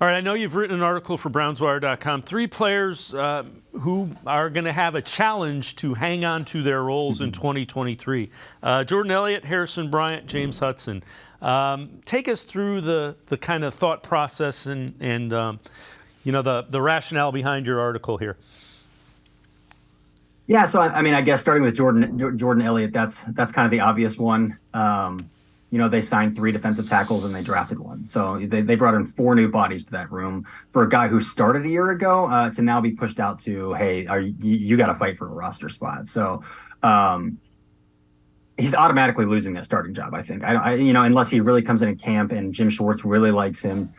All right, I know you've written an article for BrownsWire.com. 3 players who are going to have a challenge to hang on to their roles in 2023. Jordan Elliott, Harrison Bryant, James Hudson. Take us through the kind of thought process and the rationale behind your article here. Yeah, so I mean, I guess starting with Jordan Elliott, that's kind of the obvious one. They signed 3 defensive tackles and they drafted 1. So they brought in 4 new bodies to that room for a guy who started a year ago to now be pushed out to, hey, you got to fight for a roster spot. So he's automatically losing that starting job, I think. Unless he really comes in camp and Jim Schwartz really likes him.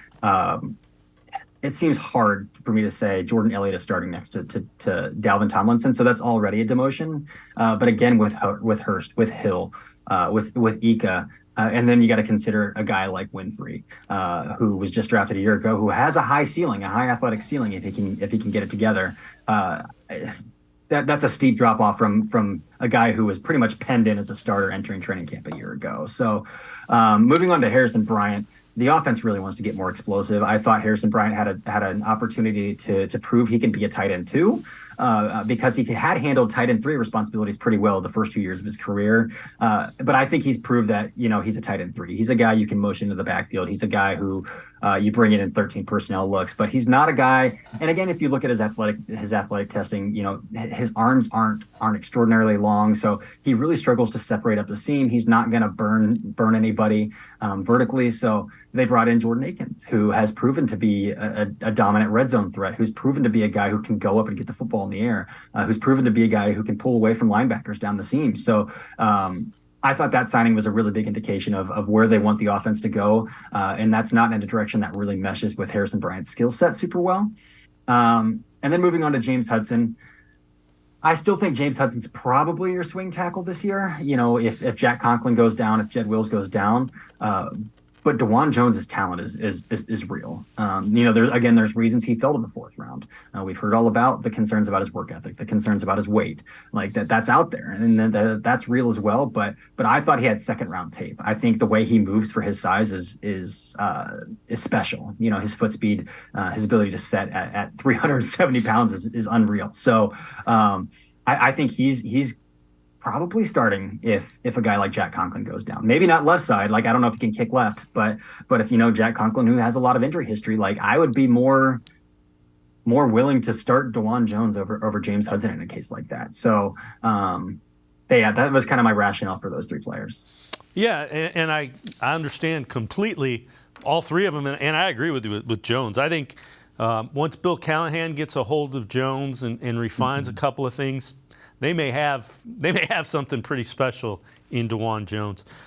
It seems hard for me to say Jordan Elliott is starting next to Dalvin Tomlinson, so that's already a demotion. But again, with Hurst, with Hill, with Ika, and then you got to consider a guy like Winfrey, who was just drafted a year ago, who has a high ceiling, a high athletic ceiling if he can get it together. That's a steep drop off from a guy who was pretty much penned in as a starter entering training camp a year ago. So moving on to Harrison Bryant. The offense really wants to get more explosive. I thought Harrison Bryant had an opportunity to prove he can be a tight end too, because he had handled tight end 3 responsibilities pretty well the first 2 years of his career. But I think he's proved that he's a tight end 3. He's a guy you can motion to the backfield. He's a guy who you bring in 13 personnel looks, but he's not a guy. And again, if you look at his athletic testing, his arms aren't extraordinarily long, so he really struggles to separate up the seam. He's not going to burn anybody vertically. So they brought in Jordan Akins, who has proven to be a dominant red zone threat, who's proven to be a guy who can go up and get the football in the air, who's proven to be a guy who can pull away from linebackers down the seam. So I thought that signing was a really big indication of where they want the offense to go. And that's not in a direction that really meshes with Harrison Bryant's skill set super well. And then moving on to James Hudson. I still think James Hudson's probably your swing tackle this year. If Jack Conklin goes down, if Jed Wills goes down, but DeJuan Jones's talent is real. There's reasons he fell to the 4th round. We've heard all about the concerns about his work ethic, the concerns about his weight, like that's out there, and that's real as well. But I thought he had 2nd round tape. I think the way he moves for his size is special. His foot speed, his ability to set at 370 pounds is unreal. So I think he's probably starting if a guy like Jack Conklin goes down. Maybe not left side. Like, I don't know if he can kick left, but if Jack Conklin, who has a lot of injury history, like I would be more willing to start DeJuan Jones over James Hudson in a case like that. So that was kind of my rationale for those 3 players. Yeah, and I understand completely all 3 of them, and I agree with you with Jones. I think once Bill Callahan gets a hold of Jones and refines a couple of things, they may have something pretty special in DeJuan Jones.